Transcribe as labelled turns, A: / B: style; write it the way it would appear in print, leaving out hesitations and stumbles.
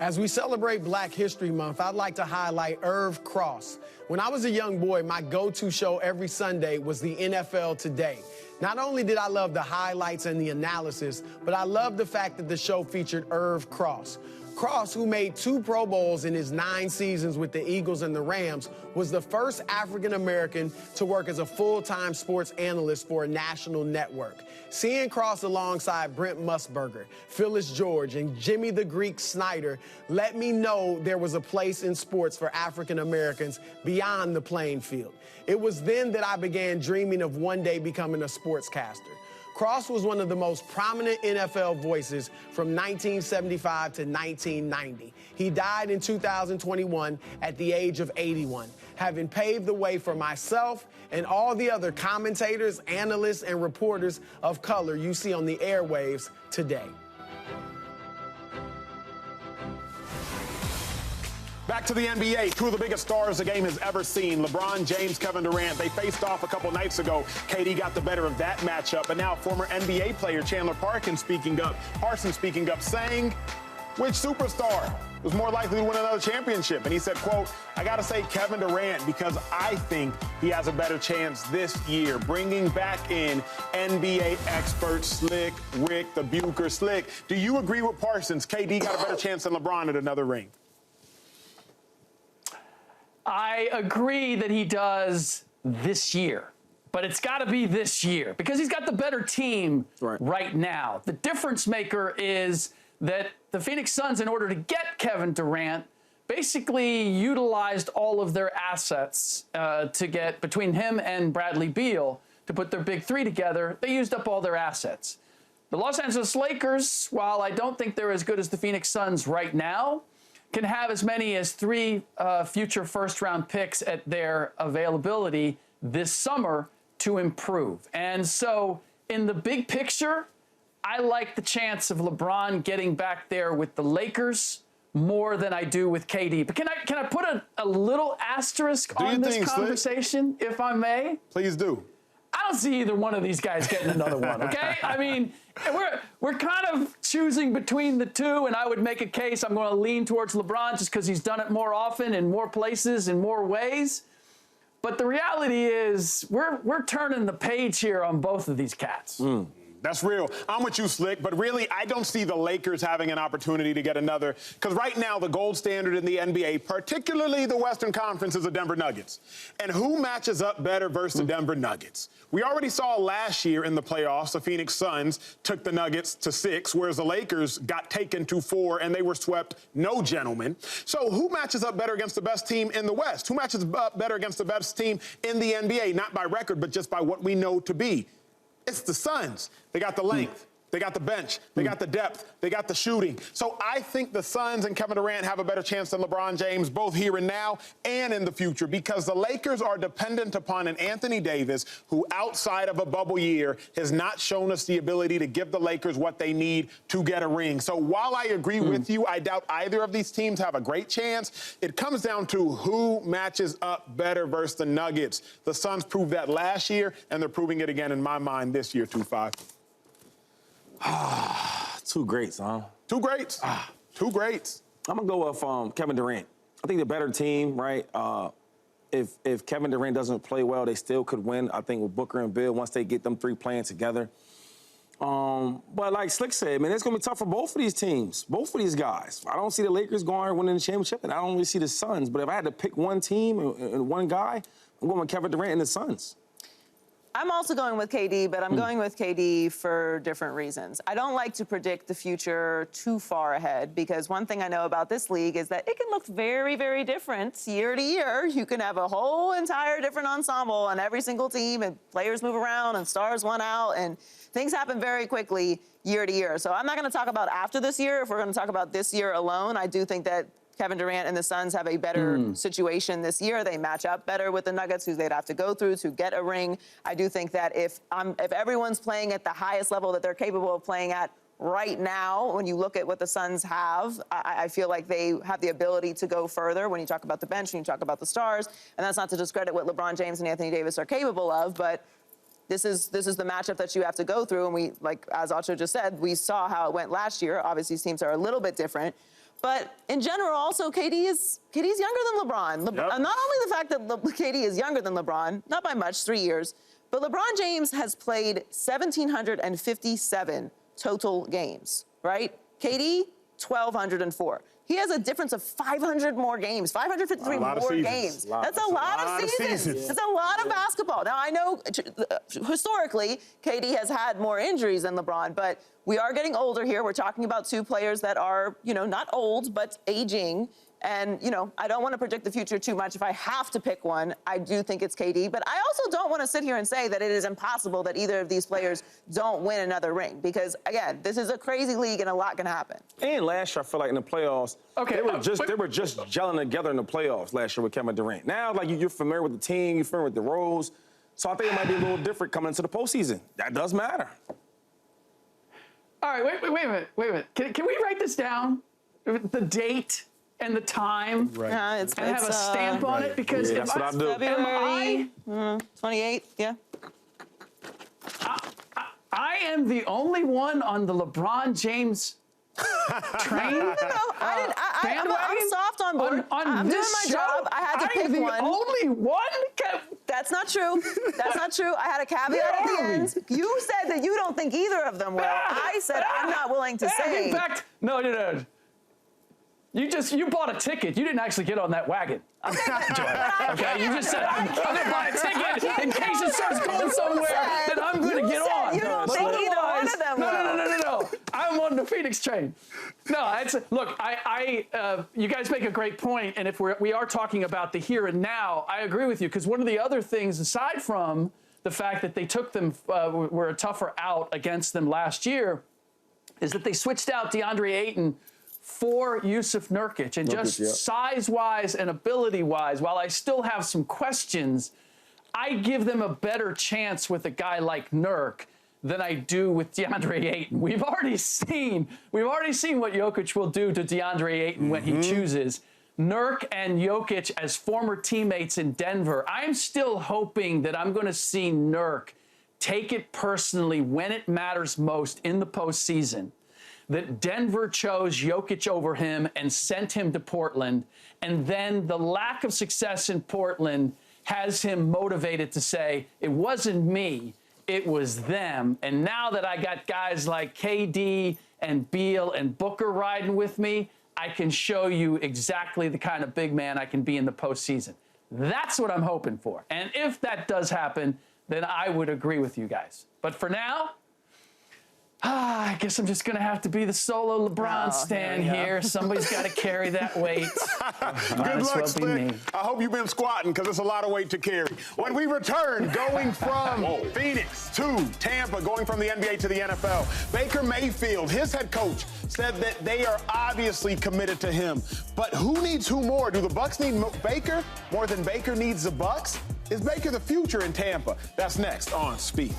A: As we celebrate Black History Month, I'd like to highlight Irv Cross. When I was a young boy, my go-to show every Sunday was the NFL Today. Not only did I love the highlights and the analysis, but I loved the fact that the show featured Irv Cross. Cross, who made 2 Pro Bowls in his 9 seasons with the Eagles and the Rams, was the first African-American to work as a full-time sports analyst for a national network. Seeing Cross alongside Brent Musburger, Phyllis George, and Jimmy the Greek Snyder let me know there was a place in sports for African-Americans beyond the playing field. It was then that I began dreaming of one day becoming a sportscaster. Cross was one of the most prominent NFL voices from 1975 to 1990. He died in 2021 at the age of 81, having paved the way for myself and all the other commentators, analysts, and reporters of color you see on the airwaves today.
B: Back to the NBA, 2 of the biggest stars the game has ever seen, LeBron James, Kevin Durant. They faced off a couple nights ago. KD got the better of that matchup. But now former NBA player Chandler Parsons speaking up, saying, which superstar was more likely to win another championship? And he said, quote, I got to say Kevin Durant because I think he has a better chance this year. Bringing back in NBA expert Slick Rick, the Bucher Slick. Do you agree with Parsons? KD got a better chance than LeBron at another ring.
C: I agree that he does this year, but it's got to be this year because he's got the better team right now. The difference maker is that the Phoenix Suns, in order to get Kevin Durant, basically utilized all of their assets to get between him and Bradley Beal to put their big 3 together. They used up all their assets. The Los Angeles Lakers, while I don't think they're as good as the Phoenix Suns right now, can have as many as 3 future first-round picks at their availability this summer to improve. And so in the big picture, I like the chance of LeBron getting back there with the Lakers more than I do with KD. But can I put a little asterisk on this conversation, if I may?
B: Please do.
C: I don't see either one of these guys getting another one, okay? I mean, we're kind of choosing between the 2, and I would make a case I'm going to lean towards LeBron just because he's done it more often in more places in more ways. But the reality is we're turning the page here on both of these cats.
B: That's real. I'm with you, Slick, but really, I don't see the Lakers having an opportunity to get another, because right now, the gold standard in the NBA, particularly the Western Conference, is the Denver Nuggets. And who matches up better versus the Denver Nuggets? We already saw last year in the playoffs, the Phoenix Suns took the Nuggets to 6, whereas the Lakers got taken to 4, and they were swept, no gentlemen. So who matches up better against the best team in the West? Who matches up better against the best team in the NBA? Not by record, but just by what we know to be. It's the Suns. They got the length. They got the bench. They got the depth. They got the shooting. So I think the Suns and Kevin Durant have a better chance than LeBron James, both here and now and in the future, because the Lakers are dependent upon an Anthony Davis who, outside of a bubble year, has not shown us the ability to give the Lakers what they need to get a ring. So while I agree with you, I doubt either of these teams have a great chance. It comes down to who matches up better versus the Nuggets. The Suns proved that last year, and they're proving it again in my mind this year, 2-5.
D: 2 greats, huh?
B: 2 greats. 2 greats.
D: I'm going to go with Kevin Durant. I think the better team, right? If Kevin Durant doesn't play well, they still could win, I think, with Booker and Bill once they get them 3 playing together. But like Slick said, man, it's going to be tough for both of these teams, both of these guys. I don't see the Lakers going winning the championship, and I don't really see the Suns. But if I had to pick one team and one guy, I'm going with Kevin Durant and the Suns.
E: I'm also going with KD, but I'm going with KD for different reasons. I don't like to predict the future too far ahead because one thing I know about this league is that it can look very, very different year to year. You can have a whole entire different ensemble on every single team, and players move around and stars one out, and things happen very quickly year to year. So I'm not going to talk about after this year. If we're going to talk about this year alone, I do think that Kevin Durant and the Suns have a better situation this year. They match up better with the Nuggets, who they'd have to go through to get a ring. I do think that if everyone's playing at the highest level that they're capable of playing at right now, when you look at what the Suns have, I feel like they have the ability to go further when you talk about the bench, when you talk about the stars. And that's not to discredit what LeBron James and Anthony Davis are capable of, but this is the matchup that you have to go through. And we, like, as Acho just said, we saw how it went last year. Obviously, these teams are a little bit different. But in general, also, KD's younger than LeBron.
B: Yep.
E: Not only the fact that KD is younger than LeBron, not by much, 3 years, but LeBron James has played 1,757 total games, right? KD, 1,204. He has a difference of 500 more games, 553 more games. That's a lot of seasons. That's a lot of basketball. Now, I know historically, KD has had more injuries than LeBron, but we are getting older here. We're talking about two players that are, not old, but aging. And, I don't want to predict the future too much. If I have to pick one, I do think it's KD. But I also don't want to sit here and say that it is impossible that either of these players don't win another ring. Because, again, this is a crazy league and a lot can happen.
D: And last year, I feel like in the playoffs, they were just gelling together in the playoffs last year with Kevin Durant. Now, like, you're familiar with the team, you're familiar with the roles. So I think it might be a little different coming into the postseason. That does matter.
C: All right, wait a minute. Can we write this down? The date and the time,
E: It's
C: and have a stamp on it, because
D: that's what I do.
E: February 28th, yeah.
C: I am the only one on the LeBron James train.
E: No, I'm soft on board. I'm doing my job. I had to pick one.
C: I'm the only one?
E: That's not true. That's not true. I had a caveat at the end. You said that you don't think either of them will. I said I'm not willing to say.
C: In fact, no. You bought a ticket. You didn't actually get on that wagon. Okay, you just said, I'm going to buy a ticket in case it starts going somewhere, then I'm going to get on.
E: You don't think either one of them will.
C: No. I'm on the Phoenix train. No, look, you guys make a great point, and if we are talking about the here and now, I agree with you, because one of the other things, aside from the fact that they took them, were a tougher out against them last year, is that they switched out DeAndre Ayton for Yusuf Nurkic, and just size-wise and ability-wise, while I still have some questions, I give them a better chance with a guy like Nurk than I do with DeAndre Ayton. We've already seen what Jokic will do to DeAndre Ayton when he chooses. Nurk and Jokic as former teammates in Denver, I'm still hoping that I'm going to see Nurk take it personally when it matters most in the postseason, that Denver chose Jokic over him and sent him to Portland, and then the lack of success in Portland has him motivated to say, it wasn't me, it was them. And now that I got guys like KD and Beal and Booker riding with me, I can show you exactly the kind of big man I can be in the postseason. That's what I'm hoping for. And if that does happen, then I would agree with you guys. But for now, I guess I'm just going to have to be the solo LeBron stan here. Somebody's got to carry that weight.
B: Good luck, Slick. I hope you've been squatting, because it's a lot of weight to carry. When we return, going from Phoenix to Tampa, going from the NBA to the NFL, Baker Mayfield, his head coach, said that they are obviously committed to him. But who needs who more? Do the Bucs need Baker more than Baker needs the Bucs? Is Baker the future in Tampa? That's next on Speed.